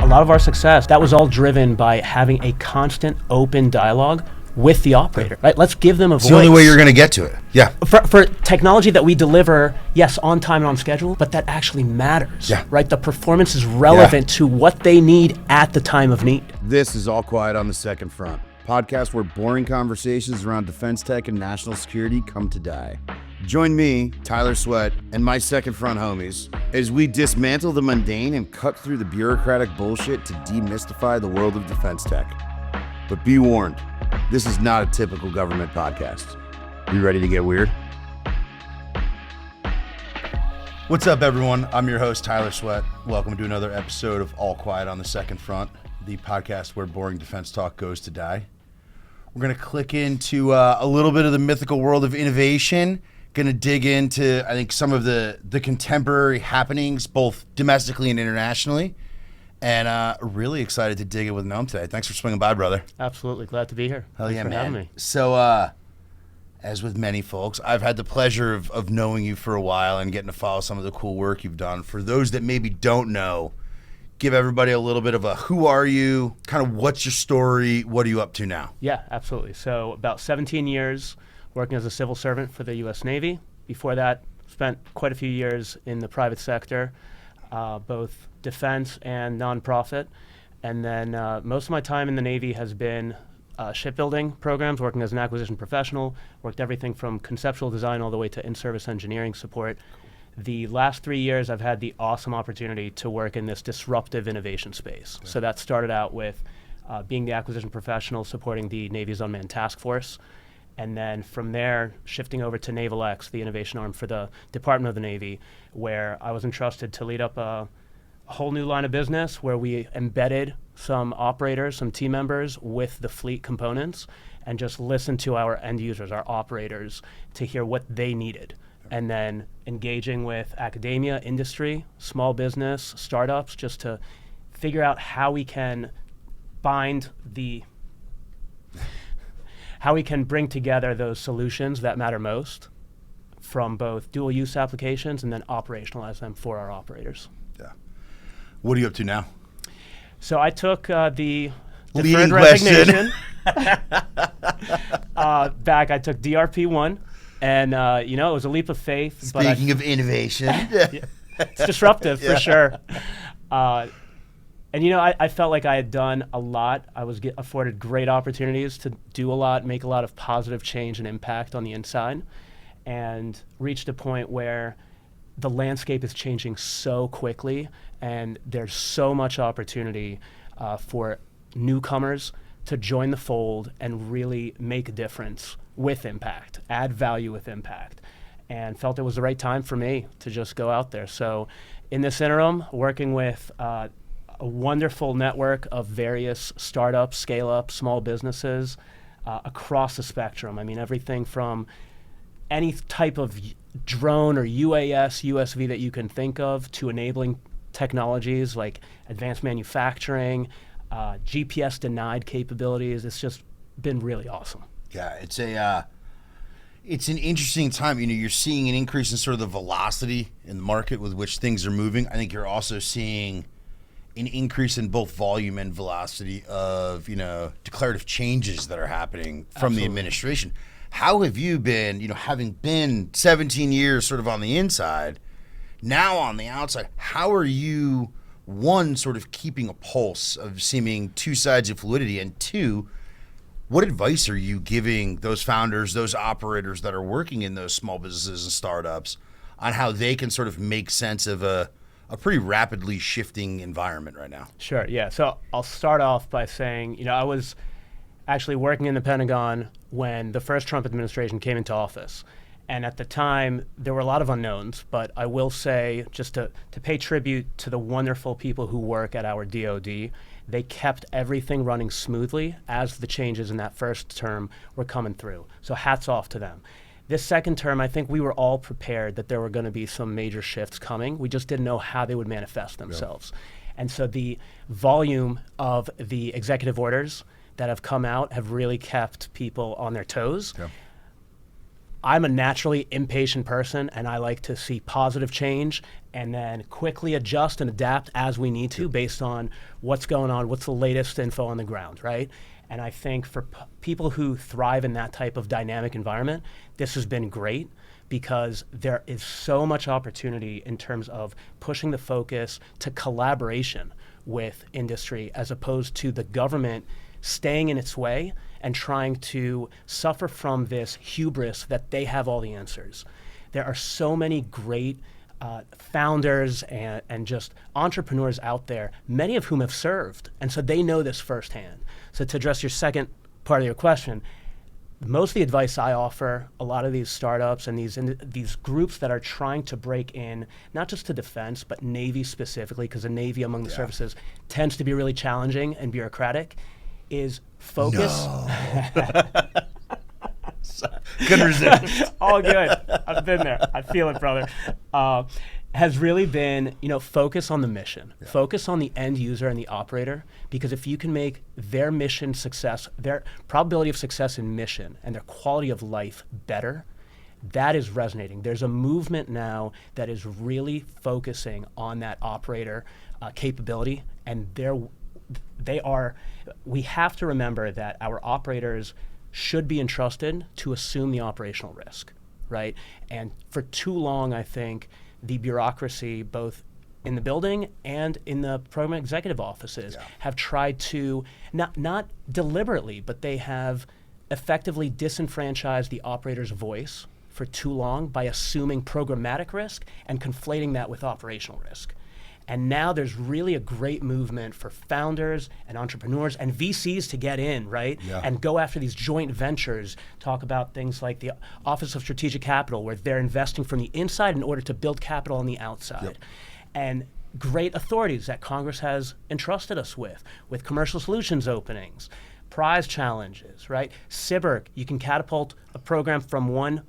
lot of our success, that was all driven by having a constant open dialogue with the operator, right? Let's give them a voice. It's the only way you're going to get to it. Yeah. For technology that we deliver, yes, on time and on schedule, but that actually matters, right? The performance is relevant to what they need at the time of need. This is All Quiet on the Second Front, podcast where boring conversations around defense tech and national security come to die. Join me, Tyler Sweat, and my Second Front homies as we dismantle the mundane and cut through the bureaucratic bullshit to demystify the world of defense tech. But be warned, this is not a typical government podcast. You ready to get weird? What's up, everyone? I'm your host, Tyler Sweat. Welcome to another episode of All Quiet on the Second Front, the podcast where boring defense talk goes to die. We're going to click into a little bit of the mythical world of innovation. Going to dig into, I think, some of the contemporary happenings, both domestically and internationally. And really excited to dig in with Noam today. Thanks for swinging by, brother. Absolutely. Glad to be here. Hell yeah, Thanks for having man. me. So, as with many folks, I've had the pleasure of knowing you for a while and getting to follow some of the cool work you've done. For those that maybe don't know, give everybody a little bit of a who are you, kind of what's your story, what are you up to now? Yeah, absolutely. So about 17 years working as a civil servant for the U.S. Navy. Before that, spent quite a few years in the private sector, both defense and nonprofit. And then most of my time in the Navy has been shipbuilding programs, working as an acquisition professional, worked everything from conceptual design all the way to in-service engineering support. The last 3 years, I've had the awesome opportunity to work in this disruptive innovation space. So that started out with being the acquisition professional, supporting the Navy's Unmanned task force. And then from there, shifting over to Naval X, the innovation arm for the Department of the Navy, where I was entrusted to lead up a whole new line of business where we embedded some operators, some team members with the fleet components and just listened to our end users, our operators, to hear what they needed. And then engaging with academia, industry, small business, startups, just to figure out how we can bring together those solutions that matter most from both dual use applications and then operationalize them for our operators. Yeah. What are you up to now? So I took the Leading deferred resignation back. I took DRP1, and it was a leap of faith. Speaking of innovation. It's disruptive for sure. And I felt like I had done a lot. I was afforded great opportunities to do a lot, make a lot of positive change and impact on the inside, and reached a point where the landscape is changing so quickly, and there's so much opportunity for newcomers to join the fold and really make a difference with impact, add value with impact, and felt it was the right time for me to just go out there. So in this interim, working with a wonderful network of various startups, scale-ups, small businesses across the spectrum. I mean, everything from any type of drone or UAS, USV that you can think of to enabling technologies like advanced manufacturing, GPS-denied capabilities. It's just been really awesome. Yeah, it's an interesting time. You're seeing an increase in sort of the velocity in the market with which things are moving. I think you're also seeing an increase in both volume and velocity of, declarative changes that are happening from the administration. How have you been, having been 17 years sort of on the inside, now on the outside, how are you, one, sort of keeping a pulse of seeming two sides of fluidity, and two, what advice are you giving those founders, those operators that are working in those small businesses and startups on how they can sort of make sense of a pretty rapidly shifting environment right now? Sure, yeah. So I'll start off by saying, I was actually working in the Pentagon when the first Trump administration came into office. And at the time, there were a lot of unknowns, but I will say, just to pay tribute to the wonderful people who work at our DoD, they kept everything running smoothly as the changes in that first term were coming through. So hats off to them. This second term, I think we were all prepared that there were going to be some major shifts coming. We just didn't know how they would manifest themselves. Yep. And so the volume of the executive orders that have come out have really kept people on their toes. Yep. I'm a naturally impatient person, and I like to see positive change and then quickly adjust and adapt as we need to based on what's going on, what's the latest info on the ground, right? And I think for people who thrive in that type of dynamic environment, this has been great because there is so much opportunity in terms of pushing the focus to collaboration with industry as opposed to the government staying in its way and trying to suffer from this hubris that they have all the answers. There are so many great founders and just entrepreneurs out there, many of whom have served, and so they know this firsthand. So to address your second part of your question, most of the advice I offer, a lot of these startups and these groups that are trying to break in, not just to defense, but Navy specifically, because the Navy among the services tends to be really challenging and bureaucratic, is focus. No. Couldn't resist. All good. I've been there. I feel it, brother. Has really been, focus on the mission. Yeah. Focus on the end user and the operator, because if you can make their mission success, their probability of success in mission and their quality of life better, that is resonating. There's a movement now that is really focusing on that operator capability, and we have to remember that our operators should be entrusted to assume the operational risk, right? And for too long, I think the bureaucracy, both in the building and in the program executive offices, have tried to, not deliberately, but they have effectively disenfranchised the operator's voice for too long by assuming programmatic risk and conflating that with operational risk. And now there's really a great movement for founders and entrepreneurs and VCs to get in, right? Yeah. And go after these joint ventures, talk about things like the Office of Strategic Capital, where they're investing from the inside in order to build capital on the outside. Yep. And great authorities that Congress has entrusted us with commercial solutions openings, prize challenges, right? CIBRC, you can catapult a program from one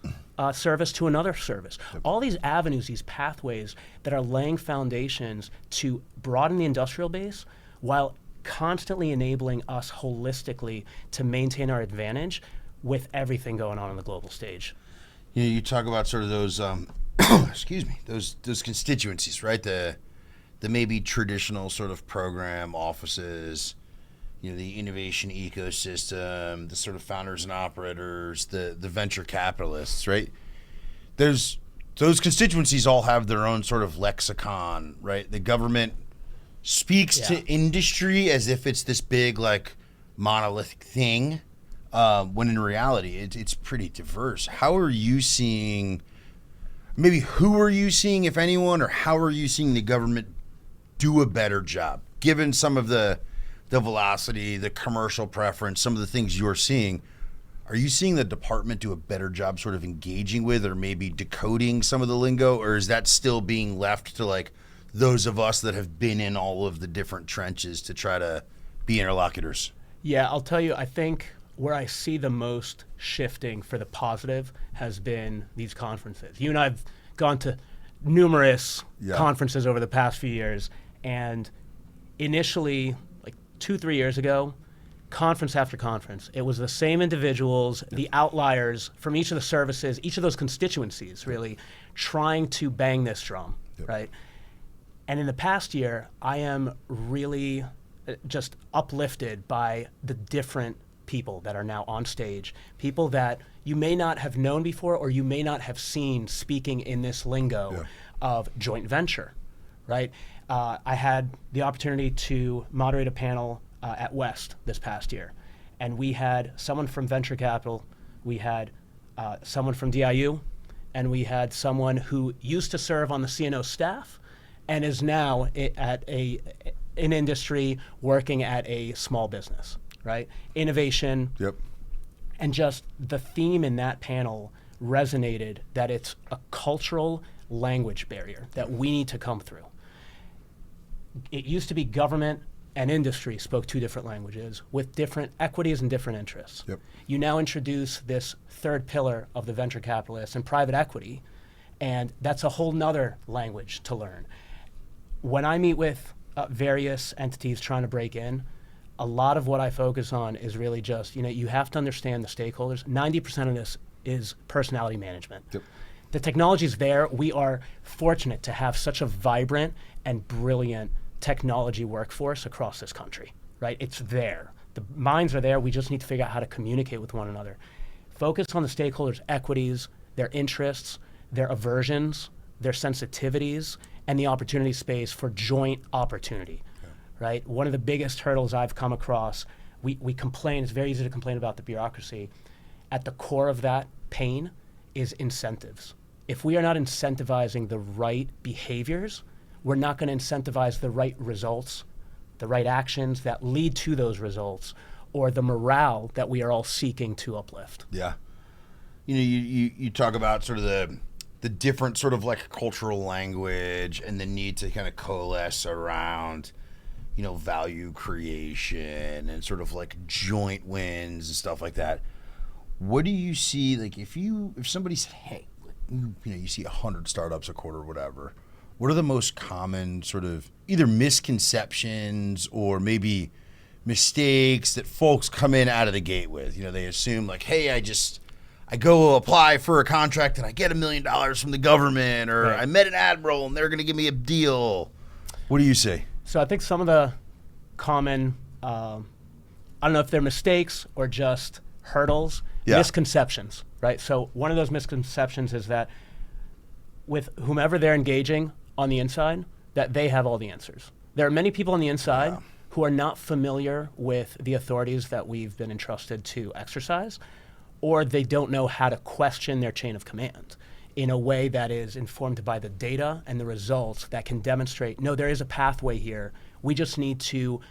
service to another service. Yep. All these avenues, these pathways that are laying foundations to broaden the industrial base while constantly enabling us holistically to maintain our advantage with everything going on the global stage. You talk about sort of those, those constituencies, right? The maybe traditional sort of program offices, the innovation ecosystem, the sort of founders and operators, the venture capitalists, right? Those constituencies all have their own sort of lexicon, right? The government speaks to industry as if it's this big, like, monolithic thing, when in reality it's pretty diverse. How are you seeing, maybe who are you seeing, if anyone, or how are you seeing the government do a better job, given some of the velocity, the commercial preference, some of the things you're seeing? Are you seeing the department do a better job sort of engaging with or maybe decoding some of the lingo, or is that still being left to like those of us that have been in all of the different trenches to try to be interlocutors? Yeah, I'll tell you, I think where I see the most shifting for the positive has been these conferences. You and I have gone to numerous conferences over the past few years, and initially, 2-3 years ago, conference after conference, it was the same individuals, the outliers from each of the services, each of those constituencies, really, trying to bang this drum, right? And in the past year, I am really just uplifted by the different people that are now on stage, people that you may not have known before or you may not have seen speaking in this lingo of joint venture, right? I had the opportunity to moderate a panel at West this past year, and we had someone from venture capital, we had someone from DIU, and we had someone who used to serve on the CNO staff and is now at an industry working at a small business, right? Innovation. Yep. And just the theme in that panel resonated that it's a cultural language barrier that we need to come through. It used to be government and industry spoke two different languages with different equities and different interests. Yep. You now introduce this third pillar of the venture capitalists and private equity, and that's a whole nother language to learn. When I meet with various entities trying to break in, a lot of what I focus on is really just, you have to understand the stakeholders. 90% of this is personality management. Yep. The technology's there. We are fortunate to have such a vibrant and brilliant technology workforce across this country, right? It's there. The minds are there. We just need to figure out how to communicate with one another. Focus on the stakeholders' equities, their interests, their aversions, their sensitivities, and the opportunity space for joint opportunity, right? One of the biggest hurdles I've come across, we complain, it's very easy to complain about the bureaucracy. At the core of that pain is incentives. If we are not incentivizing the right behaviors, we're not going to incentivize the right results, the right actions that lead to those results, or the morale that we are all seeking to uplift. Yeah. You know, you talk about sort of the different sort of like cultural language and the need to kind of coalesce around, you know, value creation and sort of like joint wins and stuff like that. What do you see, like if somebody said, hey, you know, you see 100 startups a quarter or whatever, what are the most common sort of either misconceptions or maybe mistakes that folks come in out of the gate with? You know, they assume like, hey, I go apply for a contract and I get $1 million from the government, or Right. I met an admiral and they're going to give me a deal. What do you say? So I think some of the common, I don't know if they're mistakes or just hurdles, misconceptions, right? So one of those misconceptions is that with whomever they're engaging on the inside, that they have all the answers. There are many people on the inside who are not familiar with the authorities that we've been entrusted to exercise, or they don't know how to question their chain of command in a way that is informed by the data and the results that can demonstrate, no, there is a pathway here. We just need to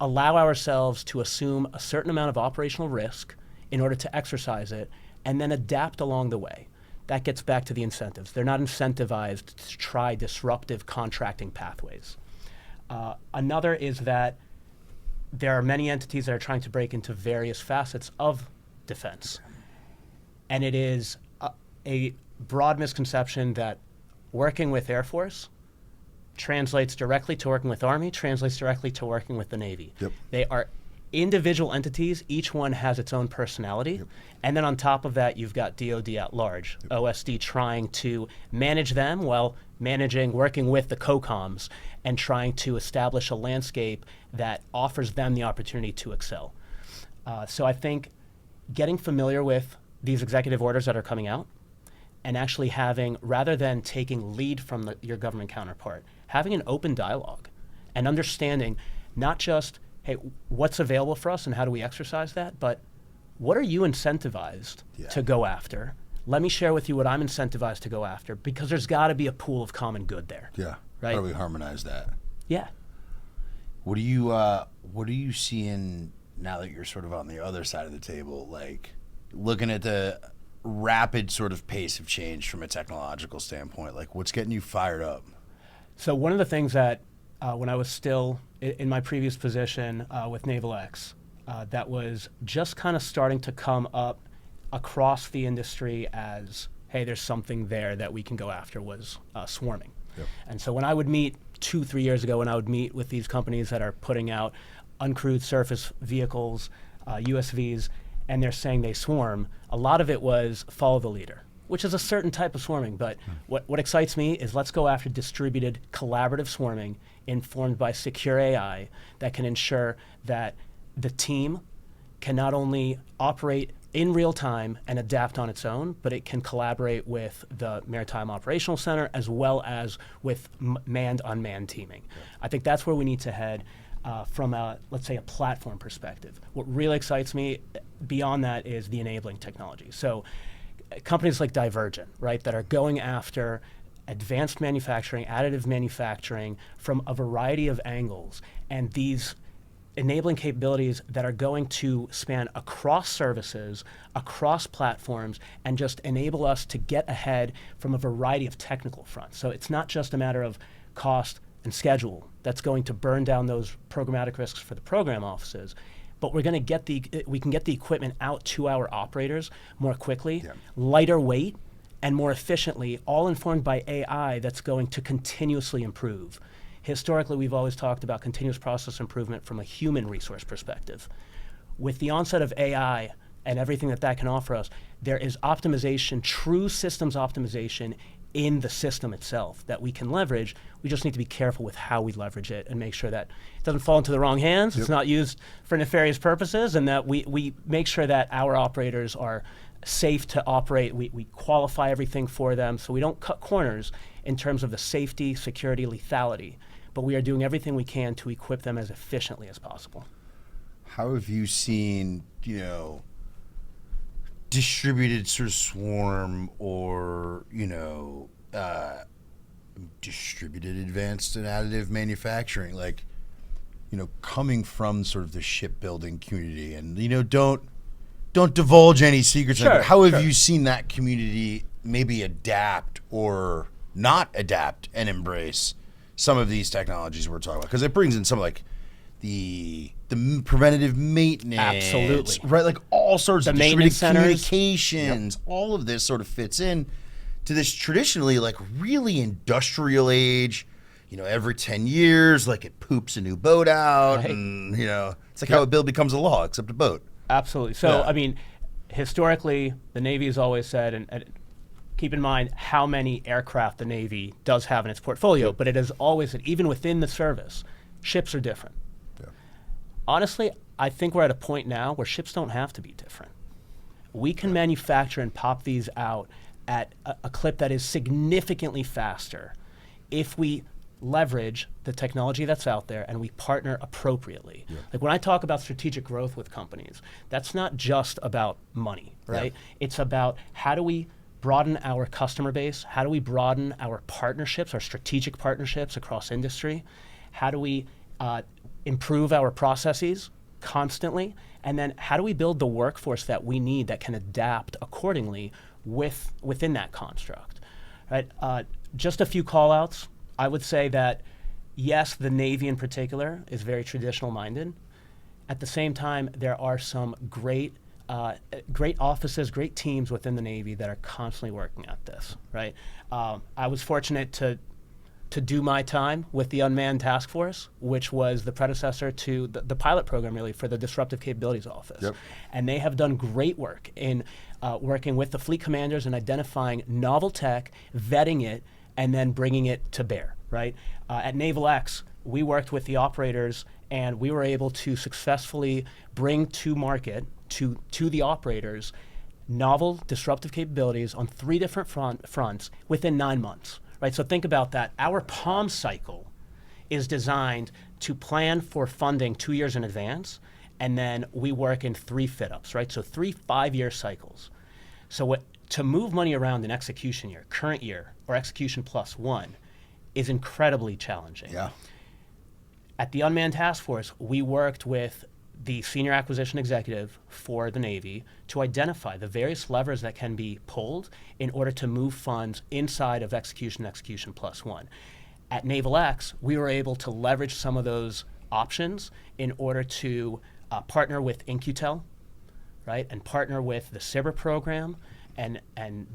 allow ourselves to assume a certain amount of operational risk in order to exercise it, and then adapt along the way. That gets back to the incentives. They're not incentivized to try disruptive contracting pathways. Another is that there are many entities that are trying to break into various facets of defense. And it is a broad misconception that working with Air Force translates directly to working with Army, translates directly to working with the Navy. Yep. They are individual entities. Each one has its own personality. Yep. And then on top of that, you've got DoD at large, OSD trying to manage them while working with the COCOMs and trying to establish a landscape that offers them the opportunity to excel. So I think getting familiar with these executive orders that are coming out and actually having, rather than taking lead from your government counterpart, having an open dialogue and understanding not just, hey, what's available for us and how do we exercise that, but what are you incentivized to go after? Let me share with you what I'm incentivized to go after, because there's got to be a pool of common good there. Yeah. Right? How do we harmonize that? Yeah. What are you seeing now that you're sort of on the other side of the table, like looking at the rapid sort of pace of change from a technological standpoint? Like what's getting you fired up? So one of the things that when I was still in my previous position with Naval X, that was just kind of starting to come up across the industry as, hey, there's something there that we can go after, was swarming. Yep. And so when I would meet 2-3 years ago, when I would meet with these companies that are putting out uncrewed surface vehicles, USVs, and they're saying they swarm, a lot of it was follow the leader, which is a certain type of swarming. But what excites me is let's go after distributed collaborative swarming informed by secure AI that can ensure that the team can not only operate in real time and adapt on its own, but it can collaborate with the Maritime Operational Center as well as with manned-unmanned teaming. I think that's where we need to head from a, let's say, a platform perspective. What really excites me beyond that is the enabling technology. So companies like Divergent, right, that are going after advanced manufacturing, additive manufacturing from a variety of angles, and these enabling capabilities that are going to span across services, across platforms, and just enable us to get ahead from a variety of technical fronts. So it's not just a matter of cost and schedule that's going to burn down those programmatic risks for the program offices, but we can get the equipment out to our operators more quickly, lighter weight, and more efficiently, all informed by AI that's going to continuously improve. Historically, we've always talked about continuous process improvement from a human resource perspective. With the onset of AI, and everything that can offer us, there is optimization, true systems optimization in the system itself that we can leverage. We just need to be careful with how we leverage it and make sure that it doesn't fall into the wrong hands, it's not used for nefarious purposes, and that we make sure that our operators are safe to operate. We qualify everything for them so we don't cut corners in terms of the safety, security, lethality, but we are doing everything we can to equip them as efficiently as possible. How have you seen, distributed sort of swarm or, distributed advanced and additive manufacturing, like, coming from sort of the shipbuilding community, and, don't divulge any secrets. Sure, how have sure. you seen that community maybe adapt or not adapt and embrace some of these technologies we're talking about? Because it brings in some like the preventative maintenance, Absolutely. right? Like all sorts The of maintenance distributed centers. communications. All of this sort of fits in to this traditionally like really industrial age. Every 10 years, like it poops a new boat out, Right. and it's like how a bill becomes a law, except a boat. Absolutely. So, Yeah. I mean, historically, the Navy has always said, and keep in mind how many aircraft the Navy does have in its portfolio, but it has always said, even within the service, ships are different. Yeah. Honestly, I think we're at a point now where ships don't have to be different. We can manufacture and pop these out at a clip that is significantly faster if we leverage the technology that's out there and we partner appropriately. Like when I talk about strategic growth with companies, that's not just about money, right? It's about how do we broaden our customer base? How do we broaden our partnerships, our strategic partnerships across industry? How do we improve our processes constantly? And then how do we build the workforce that we need that can adapt accordingly within that construct, right? Just a few call outs. I would say that, yes, the Navy in particular is very traditional minded. At the same time, there are some great offices, great teams within the Navy that are constantly working at this, right? I was fortunate to do my time with the Unmanned task force, which was the predecessor to the pilot program, really, for the Disruptive Capabilities Office. Yep. And they have done great work in working with the fleet commanders and identifying novel tech, vetting it, and then bringing it to bear, right? At Naval X, we worked with the operators, and we were able to successfully bring to market, to the operators, novel disruptive capabilities on 3 different fronts within 9 months. Right, so think about that. Our POM cycle is designed to plan for funding 2 years in advance, and then we work in 3 fit-ups, right? So 3 5-year cycles. So to move money around in execution year, current year, or execution plus 1 is incredibly challenging. Yeah. At the Unmanned Task Force, we worked with the senior acquisition executive for the Navy to identify the various levers that can be pulled in order to move funds inside of execution plus 1. At Naval X, we were able to leverage some of those options in order to partner with InQtel, right, and partner with the SIBR program and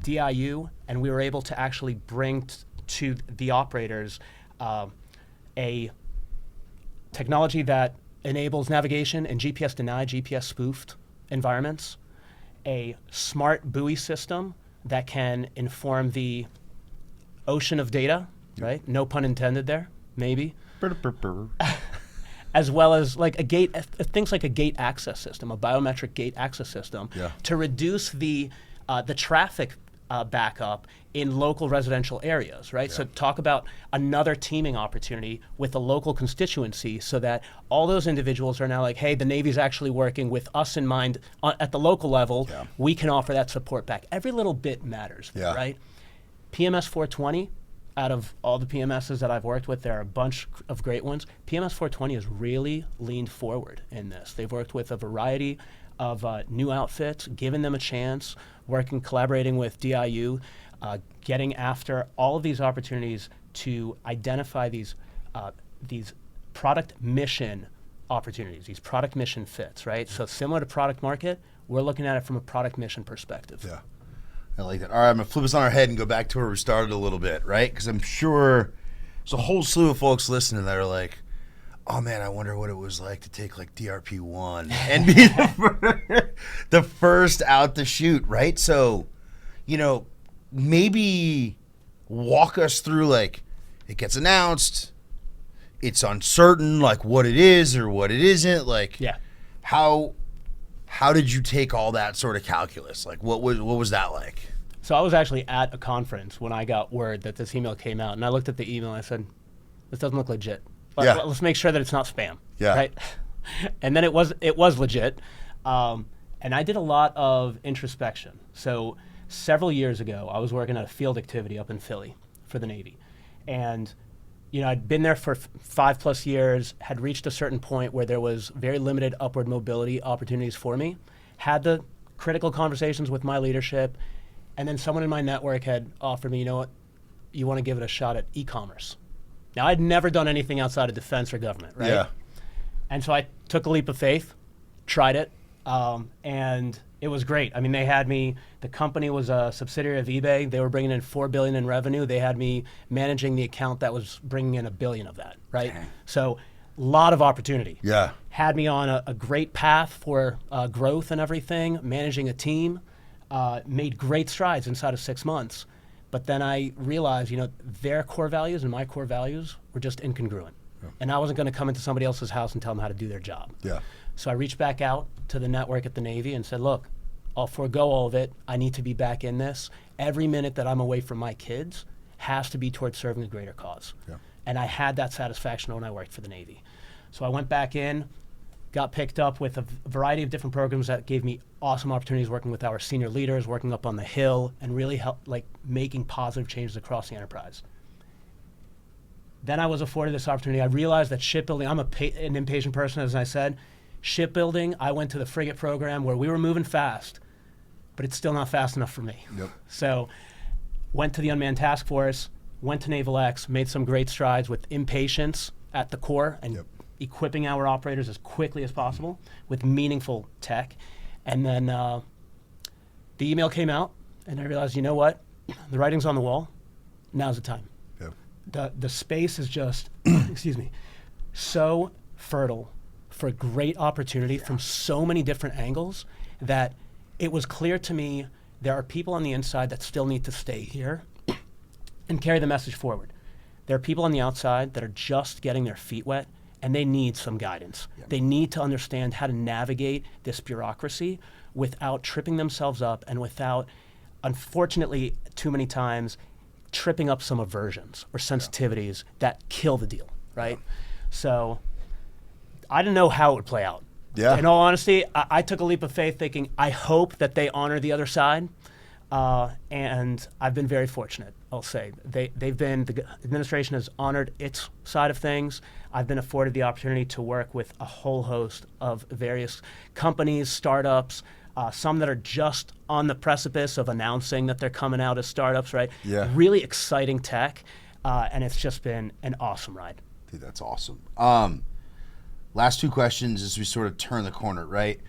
DIU, and we were able to actually bring to the operators a technology that enables navigation in GPS denied, GPS spoofed environments, a smart buoy system that can inform the ocean of data, right? No pun intended there, maybe. As well as like things like a gate access system, a biometric gate access system, to reduce the traffic backup in local residential areas, right? So talk about another teaming opportunity with a local constituency so that all those individuals are now like, hey, the Navy's actually working with us in mind at the local level. We can offer that support back. Every little bit matters, right? PMS 420, out of all the PMSs that I've worked with, there are a bunch of great ones. PMS 420 has really leaned forward in this. They've worked with a variety of new outfits, given them a chance, collaborating with DIU, getting after all of these opportunities to identify these product mission opportunities, these product mission fits, right? So similar to product market, we're looking at it from a product mission perspective. Yeah, I like that. All right, I'm going to flip us on our head and go back to where we started a little bit, right? Because I'm sure there's a whole slew of folks listening that are like, oh man, I wonder what it was like to take like DRP1 and be the first out the chute, right? So, maybe walk us through, like, it gets announced, it's uncertain, like what it is or what it isn't, like, how did you take all that sort of calculus? Like, what was that like? So I was actually at a conference when I got word that this email came out, and I looked at the email and I said, this doesn't look legit. Let's make sure that it's not spam, right? And then it was legit. And I did a lot of introspection. So several years ago, I was working at a field activity up in Philly for the Navy. And I'd been there for 5+ years, had reached a certain point where there was very limited upward mobility opportunities for me, had the critical conversations with my leadership, and then someone in my network had offered me, you know what, you want to give it a shot at e-commerce. Now, I'd never done anything outside of defense or government, right? Yeah. And so I took a leap of faith, tried it, and it was great. I mean, they had me, the company was a subsidiary of eBay. They were bringing in $4 billion in revenue. They had me managing the account that was bringing in $1 billion of that, right? Okay. So a lot of opportunity. Yeah. Had me on a great path for growth and everything, managing a team, made great strides inside of 6 months. But then I realized, their core values and my core values were just incongruent. Yeah. And I wasn't going to come into somebody else's house and tell them how to do their job. Yeah. So I reached back out to the network at the Navy and said, look, I'll forego all of it. I need to be back in this. Every minute that I'm away from my kids has to be towards serving a greater cause. Yeah. And I had that satisfaction when I worked for the Navy. So I went back in, got picked up with a variety of different programs that gave me awesome opportunities working with our senior leaders, working up on the Hill, and really help, making positive changes across the enterprise. Then I was afforded this opportunity. I realized that shipbuilding, I'm an impatient person, as I said. Shipbuilding, I went to the frigate program where we were moving fast, but it's still not fast enough for me. Yep. So went to the Unmanned task force, went to Naval X, made some great strides with impatience at the core and equipping our operators as quickly as possible with meaningful tech. And then the email came out, and I realized, you know what? The writing's on the wall. Now's the time. Yep. The space is just, excuse me, so fertile for great opportunity from so many different angles that it was clear to me there are people on the inside that still need to stay here and carry the message forward. There are people on the outside that are just getting their feet wet, and they need some guidance. Yep. They need to understand how to navigate this bureaucracy without tripping themselves up and without, unfortunately, too many times, tripping up some aversions or sensitivities that kill the deal, right? So I didn't know how it would play out. Yeah. In all honesty, I took a leap of faith thinking, I hope that they honor the other side. And I've been very fortunate, I'll say. The administration has honored its side of things. I've been afforded the opportunity to work with a whole host of various companies, startups, some that are just on the precipice of announcing that they're coming out as startups, right? Yeah. Really exciting tech, and it's just been an awesome ride. Dude, that's awesome. Last two questions as we sort of turn the corner, right?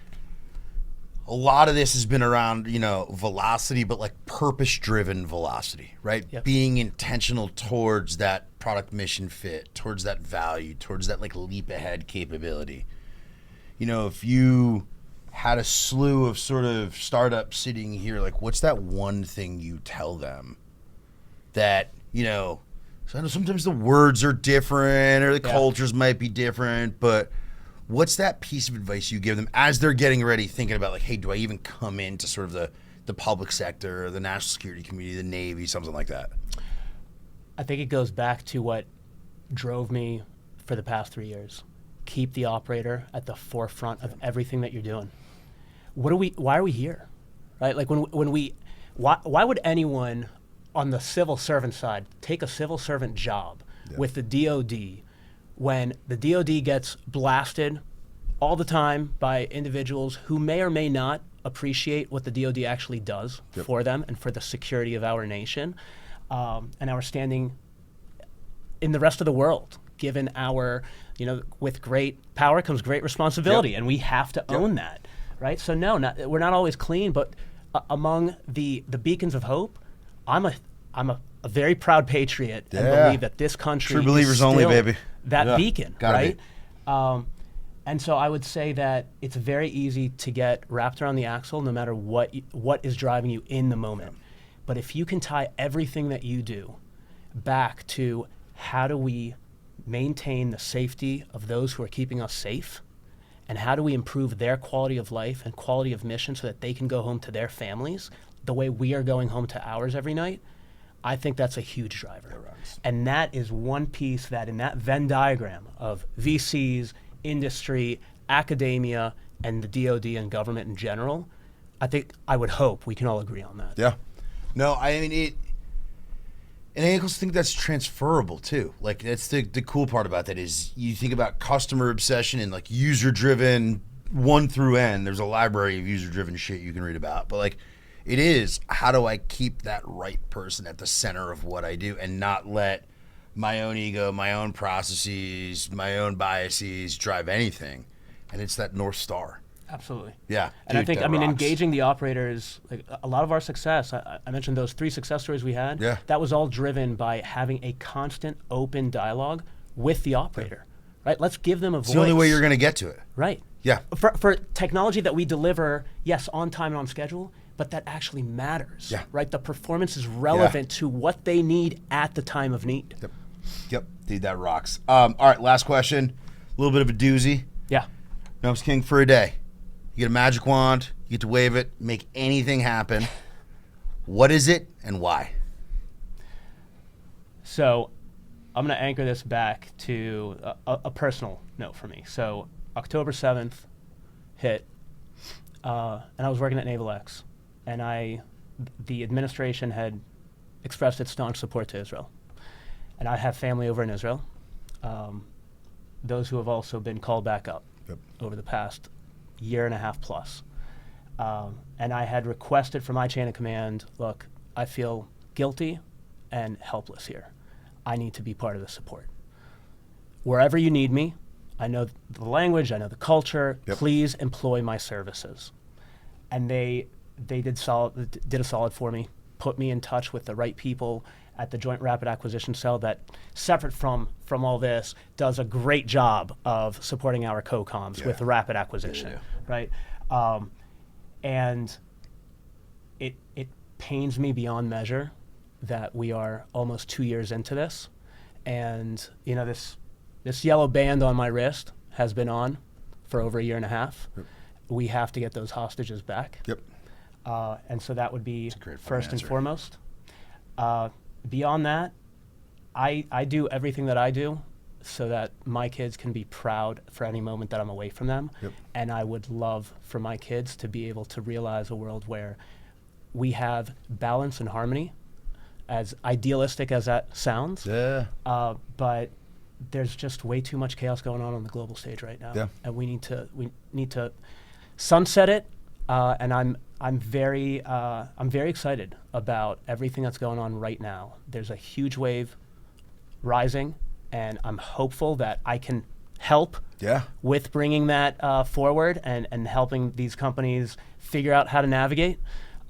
A lot of this has been around, velocity, but like purpose-driven velocity, right? Yep. Being intentional towards that product mission fit, towards that value, towards that like leap ahead capability. If you had a slew of sort of startups sitting here, like what's that one thing you tell them that, so I know sometimes the words are different or the cultures might be different, but what's that piece of advice you give them as they're getting ready, thinking about like, hey, do I even come into sort of the public sector or the national security community, the Navy, something like that? I think it goes back to what drove me for the past 3 years. Keep the operator at the forefront of everything that you're doing. Why are we here? Right? Like why would anyone on the civil servant side take a civil servant job with the DOD when the DOD gets blasted all the time by individuals who may or may not appreciate what the DOD actually does for them and for the security of our nation and our standing in the rest of the world, given our, with great power comes great responsibility, and we have to own that, right? So no, we're not always clean, but among the beacons of hope, I'm a very proud patriot and believe that this country true believers is still only, baby. that beacon, right? And so I would say that it's very easy to get wrapped around the axle no matter what is driving you in the moment. But if you can tie everything that you do back to how do we maintain the safety of those who are keeping us safe, and how do we improve their quality of life and quality of mission so that they can go home to their families the way we are going home to ours every night, I think that's a huge driver. And that is one piece that in that Venn diagram of VCs, industry, academia, and the DoD and government in general, I would hope we can all agree on that. Yeah. No, I mean, and I also think that's transferable too. Like that's the cool part about that is you think about customer obsession and like user-driven 1 through N. There's a library of user-driven shit you can read about. But like it is, how do I keep that right person at the center of what I do and not let my own ego, my own processes, my own biases drive anything? And it's that North Star. Absolutely. Yeah. And I dude, think, that rocks. engaging the operators, like a lot of our success, I mentioned those 3 success stories we had. Yeah. That was all driven by having a constant open dialogue with the operator, right? Let's give them a voice. It's the only way you're going to get to it. Right. Yeah. For technology that we deliver, yes, on time and on schedule, but that actually matters, Yeah. right? The performance is relevant to what they need at the time of need. Yep. Dude, that rocks. All right, last question. A little bit of a doozy. Yeah. Noam's king for a day. You get a magic wand, you get to wave it, make anything happen. What is it and why? So I'm going to anchor this back to a personal note for me. So October 7th hit, and I was working at Naval X, and the administration had expressed its staunch support to Israel. And I have family over in Israel, those who have also been called back up over the past year and a half plus. And I had requested from my chain of command, look, I feel guilty and helpless here. I need to be part of the support. Wherever you need me, I know the language, I know the culture, please employ my services. And they did a solid for me, put me in touch with the right people at the Joint Rapid Acquisition Cell that, separate from all this, does a great job of supporting our COCOMs with rapid acquisition, right? And it pains me beyond measure that we are almost 2 years into this, and this yellow band on my wrist has been on for over a year and a half. We have to get those hostages back. And so that would be first and foremost. Beyond that, I do everything that I do so that my kids can be proud for any moment that I'm away from them. And I would love for my kids to be able to realize a world where we have balance and harmony, as idealistic as that sounds. But there's just way too much chaos going on the global stage right now. And we need to sunset it. And I'm very excited about everything that's going on right now. There's a huge wave rising, and I'm hopeful that I can help with bringing that forward and helping these companies figure out how to navigate.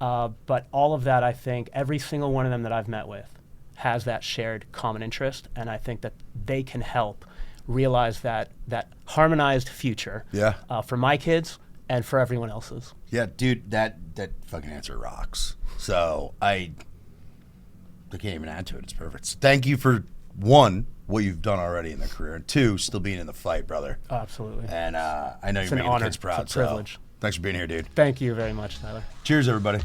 But all of that, I think, every single one of them that I've met with has that shared common interest, and I think that they can help realize that harmonized future for my kids and for everyone else's. Yeah, dude, that fucking answer rocks. So I can't even add to it. It's perfect. So thank you for, 1, what you've done already in the career, and 2, still being in the fight, brother. Absolutely. And I know It's you're an making honor. the kids proud. It's a privilege. So thanks for being here, dude. Thank you very much, Tyler. Cheers, everybody.